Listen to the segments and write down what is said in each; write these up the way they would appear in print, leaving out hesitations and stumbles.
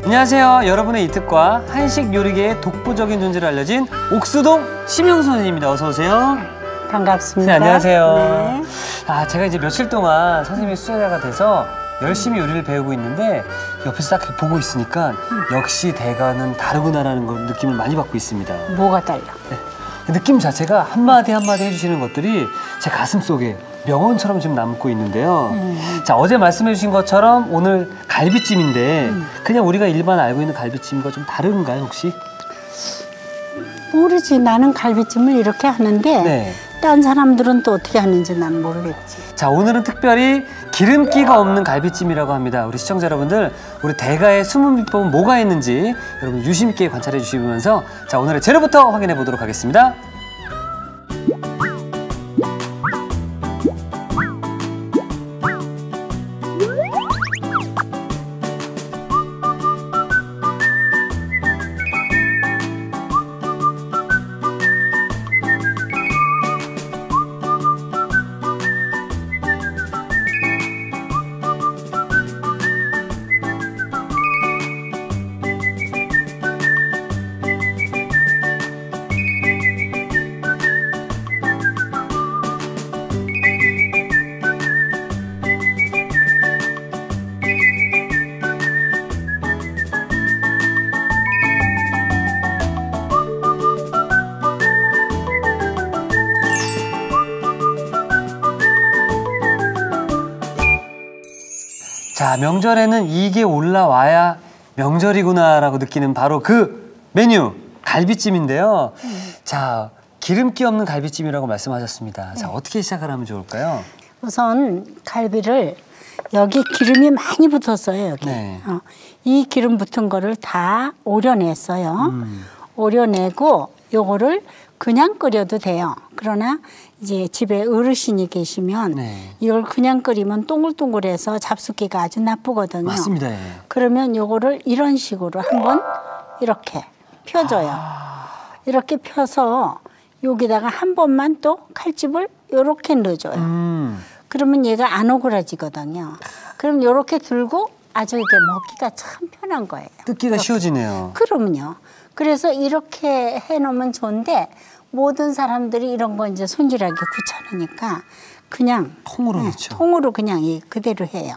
안녕하세요. 여러분의 이특과 한식 요리계의 독보적인 존재로 알려진 옥수동 심영수 선생님입니다. 어서 오세요. 반갑습니다. 네, 안녕하세요. 네. 제가 이제 며칠 동안 선생님의 수제자가 돼서 열심히 요리를 배우고 있는데 옆에서 딱 보고 있으니까 역시 대가는 다르구나라는 걸 느낌을 많이 받고 있습니다. 뭐가 달라? 네. 느낌 자체가 한마디 한마디 해주시는 것들이 제 가슴 속에 명언처럼 지금 남고 있는데요. 자, 어제 말씀해 주신 것처럼 오늘 갈비찜인데 그냥 우리가 일반 알고 있는 갈비찜과 좀 다른가요, 혹시? 모르지. 나는 갈비찜을 이렇게 하는데 네. 딴 사람들은 또 어떻게 하는지 난 모르겠지. 자, 오늘은 특별히 기름기가 없는 갈비찜이라고 합니다. 우리 시청자 여러분들, 우리 대가의 숨은 비법은 뭐가 있는지 여러분 유심 있게 관찰해 주시면서 자, 오늘의 재료부터 확인해 보도록 하겠습니다. 자, 명절에는 이게 올라와야 명절이구나라고 느끼는 바로 그 메뉴, 갈비찜인데요. 자, 기름기 없는 갈비찜이라고 말씀하셨습니다. 자, 어떻게 시작을 하면 좋을까요? 우선 갈비를 여기 기름이 많이 붙었어요. 여기. 네. 이 기름 붙은 거를 다 오려냈어요. 오려내고 요거를 그냥 끓여도 돼요. 그러나 이제 집에 어르신이 계시면 네. 이걸 그냥 끓이면 동글동글해서 잡숫기가 아주 나쁘거든요. 맞습니다. 예. 그러면 요거를 이런 식으로 한번 이렇게 펴줘요. 이렇게 펴서 여기다가 한 번만 또 칼집을 요렇게 넣어줘요. 그러면 얘가 안 오그라지거든요. 그럼 요렇게 들고 아주 이게 먹기가 참 편한 거예요. 뜯기가 이렇게. 쉬워지네요. 그럼요. 그래서 이렇게 해놓으면 좋은데 모든 사람들이 이런 거 이제 손질하기 귀찮으니까 그냥 통으로 넣죠. 통으로 그냥 그대로 해요.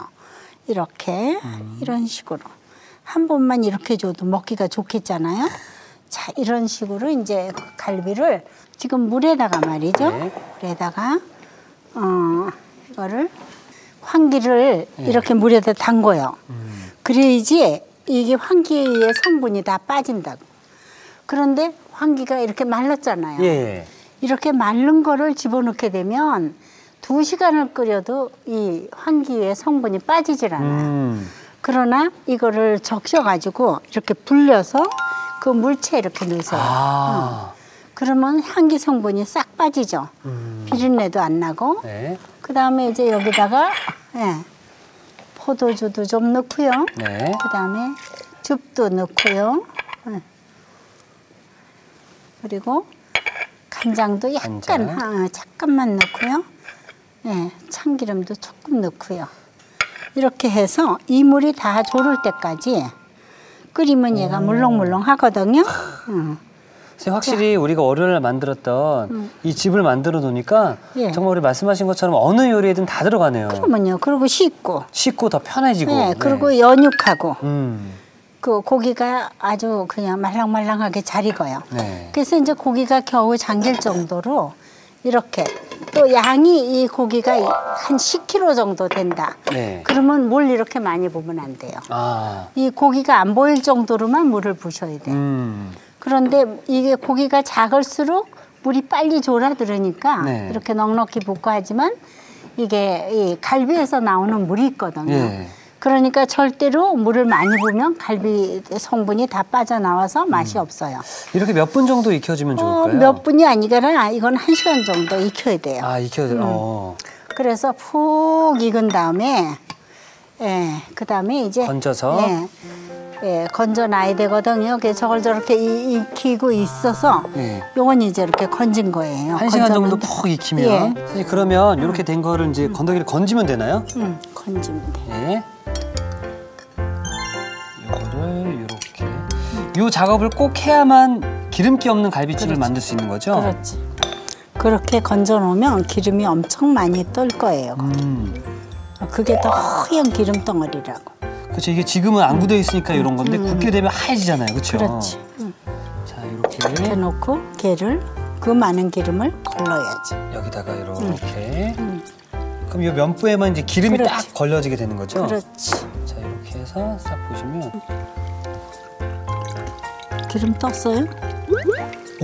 이렇게 이런 식으로 한 번만 이렇게 줘도 먹기가 좋겠잖아요. 자, 이런 식으로 이제 갈비를 지금 물에다가 말이죠. 네. 물에다가 이거를 환기를 이렇게 물에다 담궈요. 그래야지 이게 환기의 성분이 다 빠진다고. 그런데 환기가 이렇게 말랐잖아요. 예. 이렇게 마른 거를 집어넣게 되면 2시간을 끓여도 이 환기의 성분이 빠지질 않아요. 그러나 이거를 적셔가지고 이렇게 불려서 그 물체에 이렇게 넣으세요. 그러면 향기 성분이 싹 빠지죠. 비린내도 안 나고. 네. 그 다음에 이제 여기다가 포도주도 좀 넣고요. 네. 그 다음에 즙도 넣고요. 그리고 간장도 약간 잠깐만 넣고요. 참기름도 조금 넣고요. 이렇게 해서 이 물이 다 졸을 때까지 끓이면 얘가 물렁물렁 하거든요. 선생님, 확실히 우리가 월요일날 만들었던 이 즙을 만들어 놓으니까 정말 우리 말씀하신 것처럼 어느 요리에든 다 들어가네요. 그러면요. 그리고 씻고 더 편해지고. 그리고 연육하고. 그 고기가 아주 그냥 말랑말랑하게 잘 익어요. 네. 그래서 이제 고기가 겨우 잠길 정도로 이렇게 또 양이 이 고기가 한 10kg 정도 된다. 네. 그러면 물 이렇게 많이 부으면 안 돼요. 이 고기가 안 보일 정도로만 물을 부으셔야 돼요. 그런데 이게 고기가 작을수록 물이 빨리 졸아들으니까 이렇게 넉넉히 붓고 하지만 이게 이 갈비에서 나오는 물이 있거든요. 네. 그러니까 절대로 물을 많이 부으면 갈비 성분이 다 빠져나와서 맛이 없어요. 이렇게 몇 분 정도 익혀주면 좋을까요? 몇 분이 아니라 이건 1시간 정도 익혀야 돼요. 익혀야 돼요. 그래서 푹 익은 다음에 그 다음에 이제 건져서 건져놔야 되거든요. 그래서 저걸 저렇게 익히고 있어서 요건 이제 이렇게 건진 거예요. 1시간 정도 푹 익히면 선생님, 그러면 이렇게 된 거를 이제 건더기를 건지면 되나요? 건지면 돼요. 네. 이거를 이 작업을 꼭 해야만 기름기 없는 갈비찜을 그렇지. 만들 수 있는 거죠? 그렇지. 그렇게 건져 놓으면 기름이 엄청 많이 뜰 거예요. 그게 더 허연 기름 덩어리라고. 그렇죠. 이게 지금은 안 굳어 있으니까 이런 건데 굳게 되면 하얘지잖아요. 그렇죠? 그렇지. 자, 이렇게 해놓고 걔를 그 많은 기름을 걸러야지. 여기다가 이렇게. 그럼 이 면부에만 이제 기름이 그렇지. 딱 걸려지게 되는 거죠? 그렇지. 자, 이렇게 해서 싹 보시면 기름 떴어요?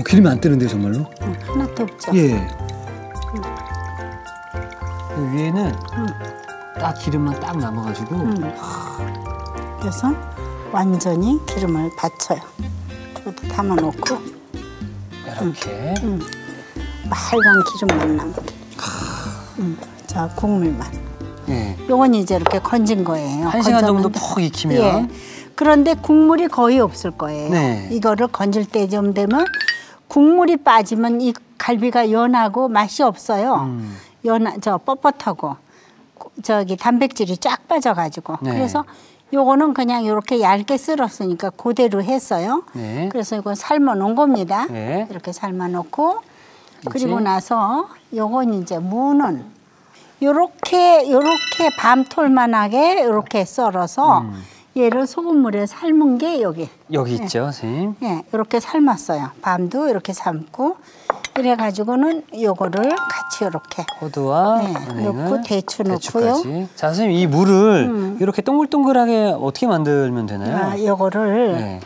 기름이 안 뜨는데요, 정말로? 하나도 없죠. 예. 그 위에는 딱 기름만 딱 남아가지고 그래서 완전히 기름을 받쳐요. 그것도 담아놓고 이렇게 빨간 기름만 남게. 자, 국물만. 예. 요건 이제 이렇게 건진 거예요. 1시간 정도 건졌는데. 푹 익히면 예. 그런데 국물이 거의 없을 거예요. 네. 이거를 건질 때 좀 되면 국물이 빠지면 이 갈비가 연하고 맛이 없어요. 뻣뻣하고 저기 단백질이 쫙 빠져가지고. 네. 그래서 요거는 그냥 이렇게 얇게 썰었으니까 그대로 했어요. 네. 그래서 이거 삶아 놓은 겁니다. 네. 이렇게 삶아 놓고 그리고 나서 요건 이제 무는 요렇게 밤톨만하게 이렇게 썰어서 얘를 소금물에 삶은 게 여기 있죠, 선생님. 예, 이렇게 삶았어요. 밤도 이렇게 삶고 이래 가지고는 요거를 같이 이렇게 호두와 넣고 대추 넣고요. 대추까지. 자, 선생님 이 물을 이렇게 동글동글하게 어떻게 만들면 되나요? 요거를 네.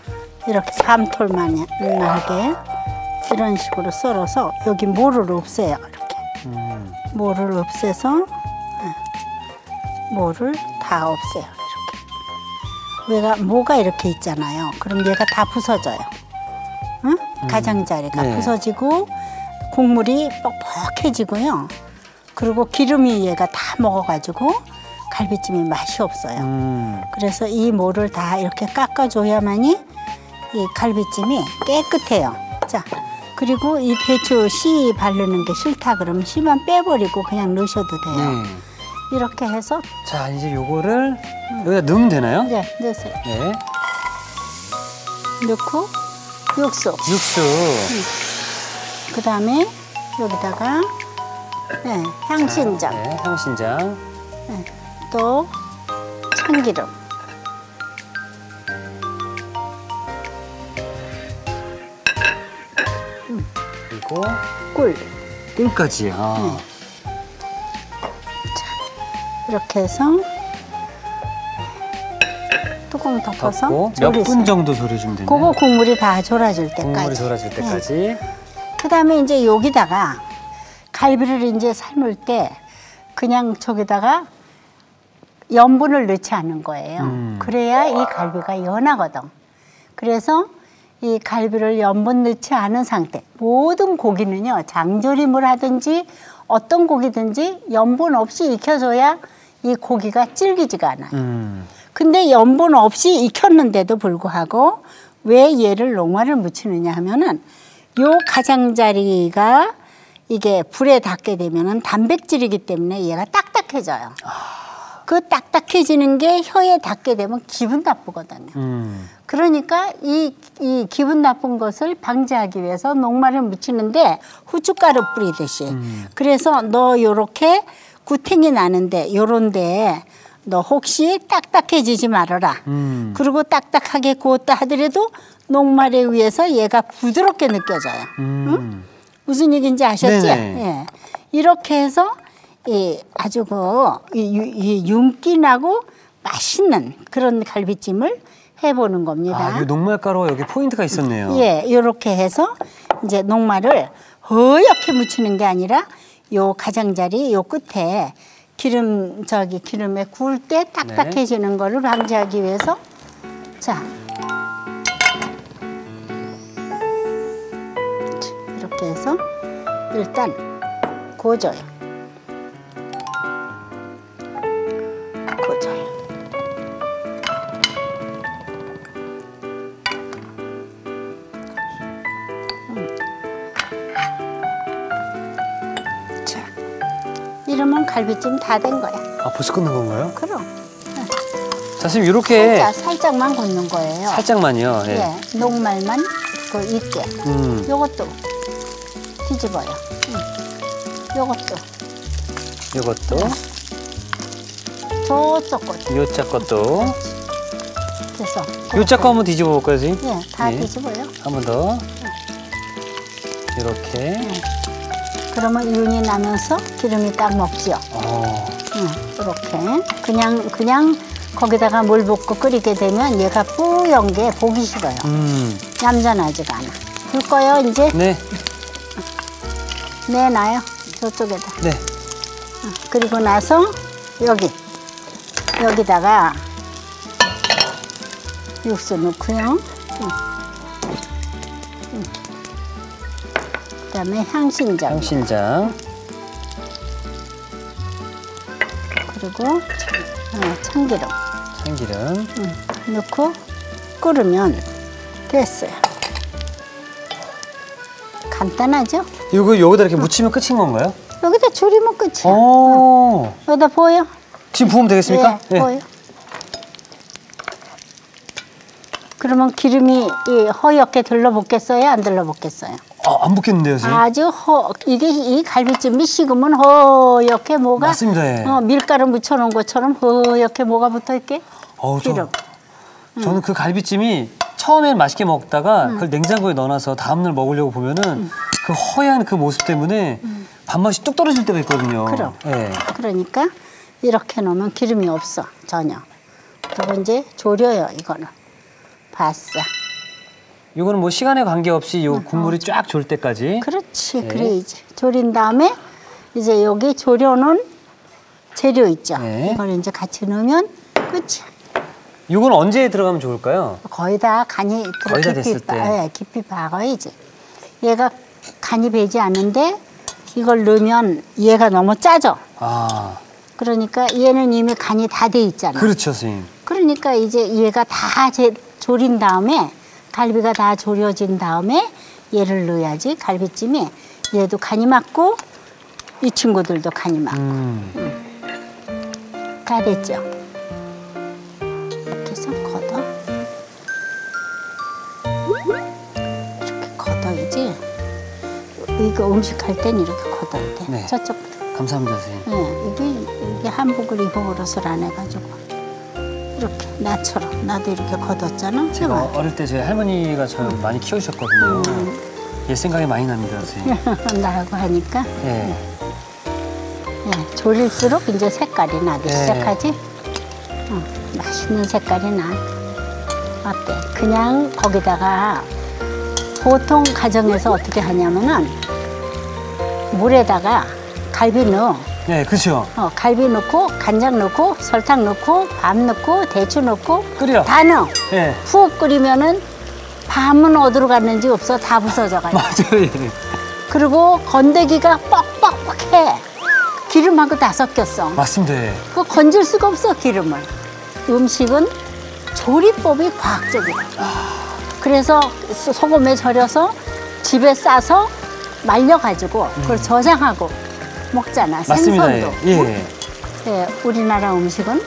이렇게 밤톨만하게 이런 식으로 썰어서 여기 모를 없애요. 이렇게 모를 없애서 모를 다 없애요. 이렇게 모가 이렇게 있잖아요. 그럼 얘가 다 부서져요. 응? 가장자리가 네. 부서지고 국물이 뻑뻑해지고요. 그리고 기름이 얘가 다 먹어가지고 갈비찜이 맛이 없어요. 그래서 이 모를 다 이렇게 깎아줘야만이 이 갈비찜이 깨끗해요. 자, 그리고 이 대추 씨 바르는 게 싫다 그러면 씨만 빼버리고 그냥 넣으셔도 돼요. 네. 이렇게 해서 자, 이제 요거를 여기다 넣으면 되나요? 이제 넣으세요. 네. 넣고 육수. 육수. 그다음에 여기다가 향신장, 네, 향신장. 또 참기름. 그리고 꿀. 꿀까지요. 이렇게 해서 뚜껑 덮어서 몇 졸이세요. 분 정도 졸여주면 되나요? 그거 국물이 다 졸아질 때까지. 국물이 졸아질 때까지. 그다음에 이제 여기다가 갈비를 이제 삶을 때 그냥 저기다가 염분을 넣지 않은 거예요. 그래야 이 갈비가 연하거든. 그래서 이 갈비를 염분 넣지 않은 상태. 모든 고기는요, 장조림을 하든지 어떤 고기든지 염분 없이 익혀줘야 이 고기가 질기지가 않아요. 근데 염분 없이 익혔는데도 불구하고 왜 얘를 녹말을 묻히느냐 하면은 요 가장자리가 이게 불에 닿게 되면은 단백질이기 때문에 얘가 딱딱해져요. 그 딱딱해지는 게 혀에 닿게 되면 기분 나쁘거든요. 그러니까 이 기분 나쁜 것을 방지하기 위해서 녹말을 묻히는데 후춧가루 뿌리듯이. 그래서 너 요렇게 구탱이 나는데 요런데 너 혹시 딱딱해지지 말아라. 그리고 딱딱하게 구웠다 하더라도 녹말에 의해서 얘가 부드럽게 느껴져요. 응? 무슨 얘기인지 아셨지? 예. 이렇게 해서 아주 이 윤기나고 맛있는 그런 갈비찜을 해보는 겁니다. 이 녹말가루가 여기 포인트가 있었네요. 예, 이렇게 해서 이제 녹말을 허옇게 묻히는 게 아니라 요 가장자리 요 끝에 기름에 구울 때 딱딱해지는 거를 방지하기 위해서 자 이렇게 해서 일단 구워줘요. 구워줘요. 이러면 갈비찜 다 된 거야. 벌써 끝난 건가요? 그럼. 선생님 이렇게 살짝만 굽는 거예요. 살짝만요. 예. 예, 녹말만 그 있게. 요것도 뒤집어요. 요것도. 저쪽 것도. 요짝 것도. 그래서. 요짝 거 한번 뒤집어 볼까요, 선생님? 예, 다 뒤집어요. 한 번 더. 이렇게. 그러면 윤이 나면서 기름이 딱 먹지요. 이렇게. 그냥 거기다가 물 붓고 끓이게 되면 얘가 뿌연 게 보기 싫어요. 얌전하지가 않아. 불 꺼요, 이제? 네. 내놔요, 저쪽에다. 네. 그리고 나서 여기다가 육수 넣고요. 그다음에 향신장. 그리고 참기름. 넣고 끓으면 됐어요. 간단하죠? 이거 여기다 이렇게 묻히면 끝인 건가요? 여기다 졸이면 끝이야. 오. 여기다 보여? 지금 부으면 되겠습니까? 네, 보여. 그러면 기름이 허옇게 들러붙겠어요? 안 들러붙겠어요? 안 붓겠는데요, 선생님? 아주 이 갈비찜이 식으면 허옇게 뭐가 맞습니다. 예. 밀가루 묻혀놓은 것처럼 허옇게 뭐가 붙어있게? 기름. 저는 그 갈비찜이 처음엔 맛있게 먹다가 그걸 냉장고에 넣어놔서 다음날 먹으려고 보면은 그 허연 그 모습 때문에 밥맛이 뚝 떨어질 때가 있거든요. 그럼. 예. 그러니까 이렇게 놓으면 기름이 없어, 전혀. 그리고 이제 졸여요, 이거는. 바싹. 이거는 뭐 시간에 관계없이 요 국물이 쫙 졸 때까지. 그렇지, 네. 그래야지. 졸인 다음에 이제 여기 졸여놓은 재료 있죠. 네. 이걸 이제 같이 넣으면 끝이야. 이건 언제 들어가면 좋을까요? 거의 다 간이 거의 다 됐을 때. 깊이 박아야지. 얘가 간이 배지 않는데 이걸 넣으면 얘가 너무 짜져. 그러니까 얘는 이미 간이 다 돼 있잖아. 그렇죠, 선생님. 그러니까 이제 얘가 다 졸인 다음에 갈비가 다 졸여진 다음에 얘를 넣어야지 갈비찜에 얘도 간이 맞고 이 친구들도 간이 맞고 다 됐죠. 이렇게 해서 이렇게 걷어야지. 이거 음식할 땐 이렇게 걷어야 돼. 네. 저쪽부터. 감사합니다, 선생님. 네, 이게 한복을 입어버릇을 안 해가지고 이렇게 나처럼 나도 이렇게 걷었잖아. 제가 어릴 때 제 할머니가 저를 많이 키우셨거든요. 옛 생각이 많이 납니다, 선생님. 나라고 하니까. 예. 예, 졸일수록 이제 색깔이 나기 시작하지. 맛있는 색깔이 나. 어때? 그냥 거기다가 보통 가정에서 어떻게 하냐면은 물에다가 갈비 넣어. 네, 그렇죠. 갈비 넣고 간장 넣고 설탕 넣고 밥 넣고 대추 넣고 끓여. 다 넣어. 예. 푹 끓이면은 밥은 어디로 갔는지 없어. 다 부서져가지고. 맞아요. 예. 그리고 건더기가 뻑뻑뻑해. 기름하고 다 섞였어. 맞습니다. 예. 그거 건질 수가 없어, 기름을. 음식은 조리법이 과학적이야. 그래서 소금에 절여서 집에 싸서 말려가지고 그걸 저장하고 먹잖아. 맞습니다. 생선도. 예. 예, 우리나라 음식은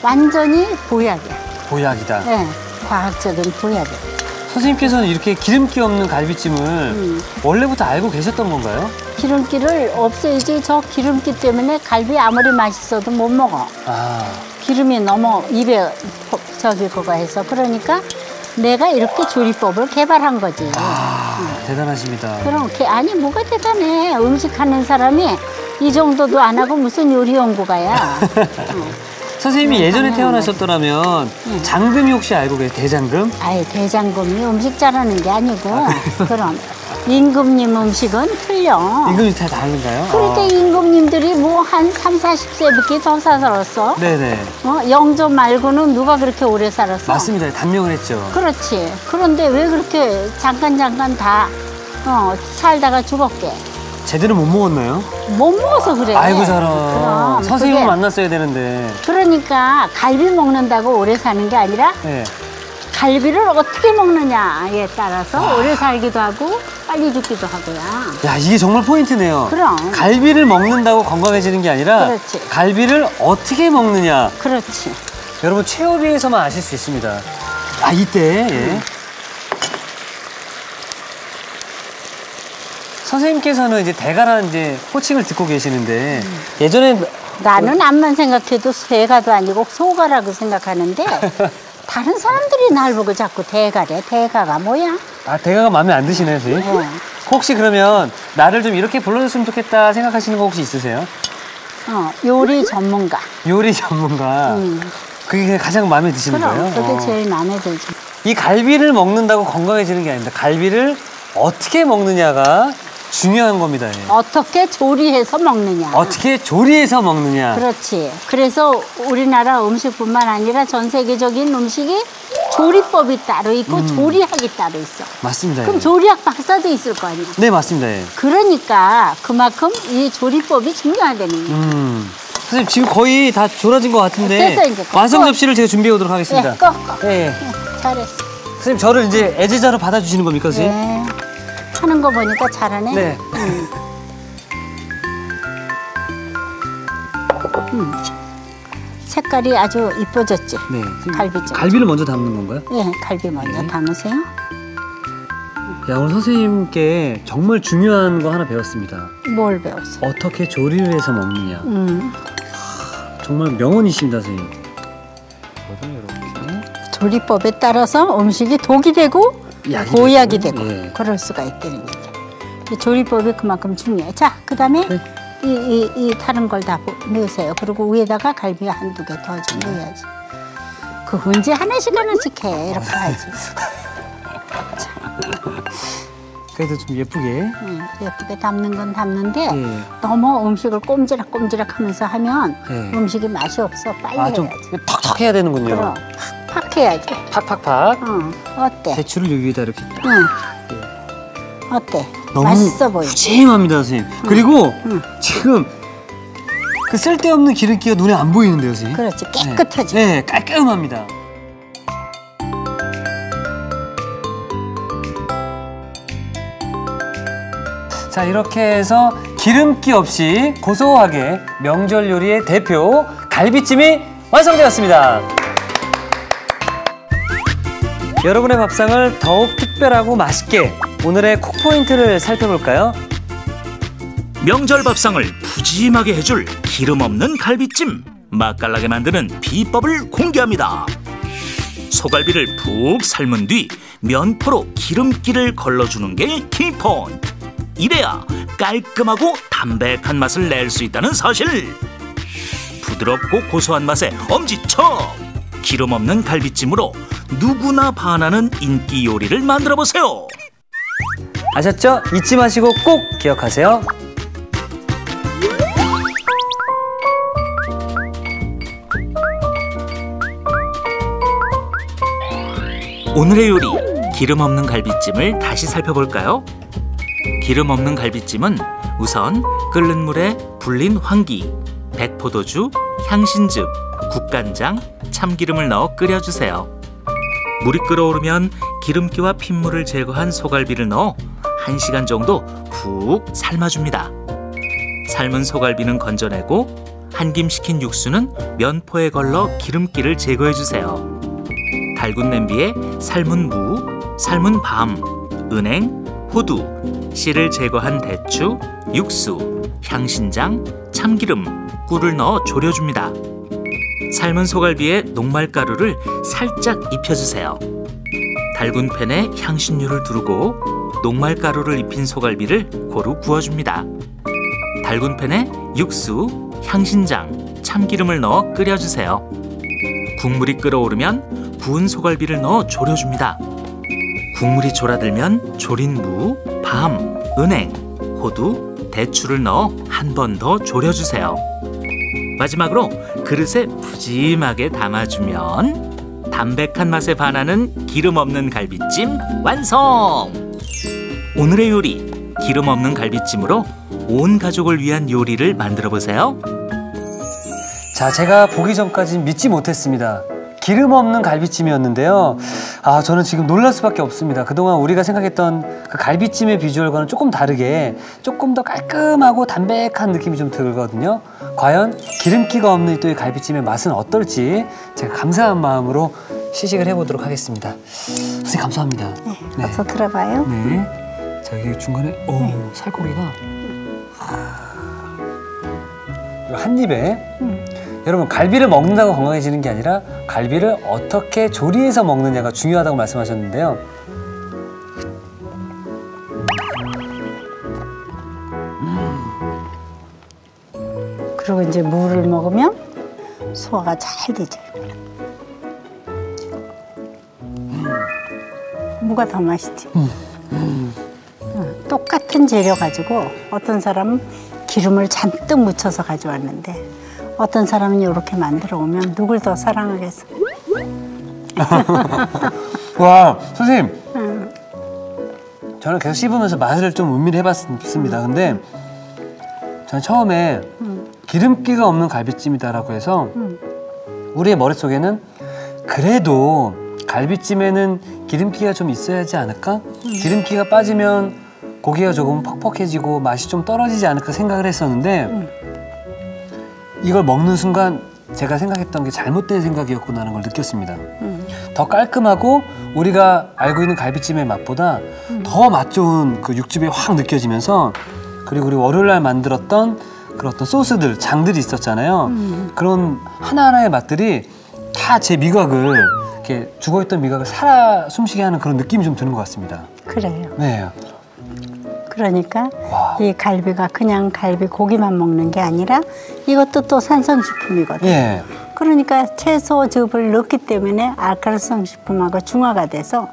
완전히 보약이야. 보약이다. 예, 과학적인 보약이야. 선생님께서는 이렇게 기름기 없는 갈비찜을 원래부터 알고 계셨던 건가요? 기름기를 없애야지. 저 기름기 때문에 갈비 아무리 맛있어도 못 먹어. 기름이 너무 입에 그거 해서. 그러니까 내가 이렇게 조리법을 개발한 거지. 대단하십니다. 그럼 아니 뭐가 대단해. 음식하는 사람이 이 정도도 안 하고 무슨 요리 연구가야. 선생님이 예전에 태어나셨더라면 장금이 혹시 알고 계세요? 대장금? 아예 대장금이 음식 잘하는 게 아니고 그럼 임금님 음식은 틀려. 임금이 다 다른가요? 그러니까 임금님들이 뭐 한 30~40세밖에 더 살았어. 네네. 영조 말고는 누가 그렇게 오래 살았어? 맞습니다. 단명을 했죠. 그렇지. 그런데 왜 그렇게 잠깐 다 살다가 죽었게? 제대로 못 먹었나요? 못 먹어서 그래. 아이고 저런. 그럼 선생님을 그게 만났어야 되는데. 그러니까 갈비 먹는다고 오래 사는 게 아니라 네. 갈비를 어떻게 먹느냐에 따라서 오래 살기도 하고 빨리 죽기도 하고요. 야, 이게 정말 포인트네요. 그럼. 갈비를 먹는다고 건강해지는 게 아니라 그렇지. 갈비를 어떻게 먹느냐. 그렇지. 여러분 최후비에서만 아실 수 있습니다. 아 이때 예. 선생님께서는 이제 대가라는 이제 호칭을 듣고 계시는데 예전에 나는 암만 생각해도 대가도 아니고 소가라고 생각하는데 다른 사람들이 날 보고 자꾸 대가래. 대가가 뭐야? 아 대가가 마음에 안 드시네요, 선생님. 혹시 그러면 나를 좀 이렇게 불러줬으면 좋겠다 생각하시는 거 혹시 있으세요? 요리 전문가. 요리 전문가. 그게 가장 마음에 드시는 거예요? 그게 제일 마음에 들죠. 이 갈비를 먹는다고 건강해지는 게 아닙니다. 갈비를 어떻게 먹느냐가 중요한 겁니다. 예. 어떻게 조리해서 먹느냐. 어떻게 조리해서 먹느냐. 그렇지. 그래서 우리나라 음식뿐만 아니라 전 세계적인 음식이 조리법이 따로 있고 조리학이 따로 있어. 맞습니다. 그럼 예. 조리학 박사도 있을 거 아니야. 네, 맞습니다. 예. 그러니까 그만큼 이 조리법이 중요하다는 거야. 선생님 지금 거의 다 졸아진 것 같은데 됐어, 이제. 완성 접시를 제가 준비해 오도록 하겠습니다. 예, 꺼. 예. 잘했어. 선생님 저를 이제 애제자로 받아주시는 겁니까, 선생님? 네. 하는 거 보니까 잘하네. 네. 색깔이 아주 이뻐졌지. 네. 갈비찜. 갈비를 먼저 담는 건가요? 예, 갈비 먼저 담으세요. 야, 오늘 선생님께 정말 중요한 거 하나 배웠습니다. 뭘 배웠어? 어떻게 조리를 해서 먹느냐. 정말 명언이십니다, 선생님. 이렇게. 조리법에 따라서 음식이 독이 되고 보약이 되고 예. 그럴 수가 있다는 얘기예요. 조리법이 그만큼 중요해. 자, 그다음에 네. 이 다른 걸 다 넣으세요. 그리고 위에다가 갈비 한두 개 더 좀 넣어야지. 그 언제 하나씩 해. 이렇게 하지. 그래도 좀 예쁘게. 예쁘게 담는 건 담는데 예. 너무 음식을 꼼지락꼼지락 하면서 하면 예. 음식이 맛이 없어. 빨리 아, 좀 해야지. 탁탁 해야 되는군요. 그럼 팍팍 해야지. 팍팍팍. 어때? 대추를 여기에다 이렇게 딱. 어때? 너무 맛있어 보이지? 푸짐합니다, 선생님. 그리고 지금 그 쓸데없는 기름기가 눈에 안 보이는데요, 선생님? 그렇지. 깨끗하지? 네, 깔끔합니다. 자, 이렇게 해서 기름기 없이 고소하게 명절 요리의 대표 갈비찜이 완성되었습니다. 여러분의 밥상을 더욱 특별하고 맛있게 오늘의 콕포인트를 살펴볼까요? 명절 밥상을 푸짐하게 해줄 기름 없는 갈비찜, 맛깔나게 만드는 비법을 공개합니다. 소갈비를 푹 삶은 뒤 면포로 기름기를 걸러주는 게 키포인트. 이래야 깔끔하고 담백한 맛을 낼 수 있다는 사실. 부드럽고 고소한 맛에 엄지척! 기름 없는 갈비찜으로 누구나 반하는 인기 요리를 만들어보세요. 아셨죠? 잊지 마시고 꼭 기억하세요. 오늘의 요리, 기름 없는 갈비찜을 다시 살펴볼까요? 기름 없는 갈비찜은 우선 끓는 물에 불린 황기, 백포도주, 향신즙, 국간장, 참기름을 넣어 끓여주세요. 물이 끓어오르면 기름기와 핏물을 제거한 소갈비를 넣어 1시간 정도 푹 삶아줍니다. 삶은 소갈비는 건져내고 한 김 식힌 육수는 면포에 걸러 기름기를 제거해주세요. 달군 냄비에 삶은 무, 삶은 밤, 은행, 호두, 씨를 제거한 대추, 육수, 향신장, 참기름, 꿀을 넣어 졸여줍니다. 삶은 소갈비에 녹말가루를 살짝 입혀주세요. 달군 팬에 향신료를 두르고 녹말가루를 입힌 소갈비를 고루 구워줍니다. 달군 팬에 육수, 향신장, 참기름을 넣어 끓여주세요. 국물이 끓어오르면 구운 소갈비를 넣어 졸여줍니다. 국물이 졸아들면 졸인 무, 밤, 은행, 호두, 대추를 넣어 한 번 더 졸여주세요. 마지막으로 그릇에 푸짐하게 담아주면 담백한 맛에 반하는 기름 없는 갈비찜 완성! 오늘의 요리, 기름 없는 갈비찜으로 온 가족을 위한 요리를 만들어 보세요. 자, 제가 보기 전까지 믿지 못했습니다. 기름 없는 갈비찜이었는데요. 아, 저는 지금 놀랄 수밖에 없습니다. 그동안 우리가 생각했던 그 갈비찜의 비주얼과는 조금 다르게 조금 더 깔끔하고 담백한 느낌이 좀 들거든요. 과연 기름기가 없는 또 이 갈비찜의 맛은 어떨지 제가 감사한 마음으로 시식을 해보도록 하겠습니다. 선생님 감사합니다. 네, 어서 들어봐요. 네. 자, 이게 중간에 살코기가 한 입에 여러분 갈비를 먹는다고 건강해지는 게 아니라 갈비를 어떻게 조리해서 먹느냐가 중요하다고 말씀하셨는데요. 그리고 이제 물을 먹으면 소화가 잘 되죠. 무가 더 맛있지. 똑같은 재료 가지고 어떤 사람은 기름을 잔뜩 묻혀서 가져왔는데 어떤 사람은 이렇게 만들어 오면 누굴 더 사랑하겠어? 와, 선생님. 저는 계속 씹으면서 맛을 좀 음미를 해봤습니다. 근데 저는 처음에 기름기가 없는 갈비찜이다라고 해서 우리의 머릿속에는 그래도 갈비찜에는 기름기가 좀 있어야 하지 않을까? 기름기가 빠지면 고기가 조금 퍽퍽해지고 맛이 좀 떨어지지 않을까 생각을 했었는데 이걸 먹는 순간 제가 생각했던 게 잘못된 생각이었구나라는 걸 느꼈습니다. 더 깔끔하고 우리가 알고 있는 갈비찜의 맛보다 더 맛 좋은 그 육즙이 확 느껴지면서 그리고 우리 월요일날 만들었던 그런 어떤 소스들, 장들이 있었잖아요. 그런 하나하나의 맛들이 다 제 미각을 이렇게 죽어있던 미각을 살아 숨쉬게 하는 그런 느낌이 좀 드는 것 같습니다. 그래요. 네. 그러니까 와. 이 갈비가 그냥 갈비 고기만 먹는 게 아니라 이것도 또 산성식품이거든요. 예. 그러니까 채소즙을 넣기 때문에 알칼리성 식품하고 중화가 돼서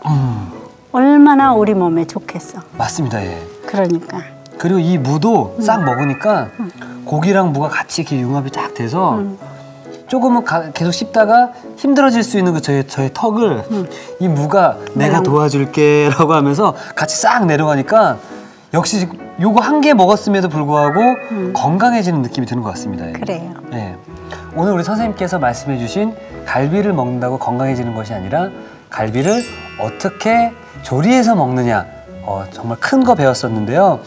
얼마나 우리 몸에 좋겠어. 맞습니다. 예. 그러니까. 그리고 이 무도 싹 먹으니까 고기랑 무가 같이 이렇게 융합이 딱 돼서 조금은 계속 씹다가 힘들어질 수 있는 그 저의 턱을 이 무가 내가 도와줄게라고 하면서 같이 싹 내려가니까 역시 요거 한 개 먹었음에도 불구하고 건강해지는 느낌이 드는 것 같습니다. 예. 그래요. 예. 오늘 우리 선생님께서 말씀해주신 갈비를 먹는다고 건강해지는 것이 아니라 갈비를 어떻게 조리해서 먹느냐 정말 큰 거 배웠었는데요.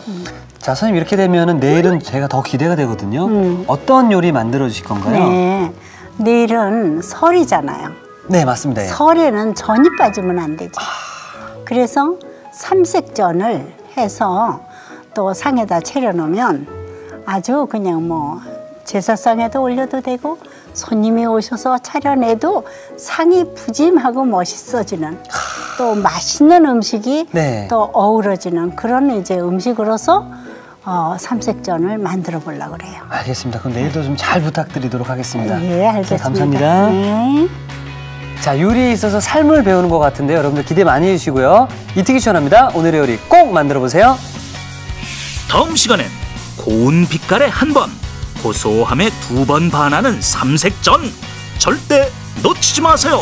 자, 선생님 이렇게 되면은 내일은 제가 더 기대가 되거든요. 어떤 요리 만들어 주실 건가요? 네. 내일은 설이잖아요. 네, 맞습니다. 예. 설에는 전이 빠지면 안 되죠. 그래서 삼색전을 해서 또 상에다 차려놓으면 아주 그냥 뭐 제사상에도 올려도 되고 손님이 오셔서 차려내도 상이 푸짐하고 멋있어지는 또 맛있는 음식이 네. 또 어우러지는 그런 이제 음식으로서 삼색전을 만들어 보려고 그래요. 알겠습니다. 그럼 내일도 좀 잘 부탁드리도록 하겠습니다. 예, 알겠습니다. 감사합니다. 네. 자, 요리에 있어서 삶을 배우는 것 같은데요. 여러분들 기대 많이 해주시고요. 이특이 추천합니다. 오늘의 요리 꼭 만들어 보세요. 다음 시간엔 고운 빛깔에 한 번, 고소함에 두 번 반하는 삼색전. 절대 놓치지 마세요.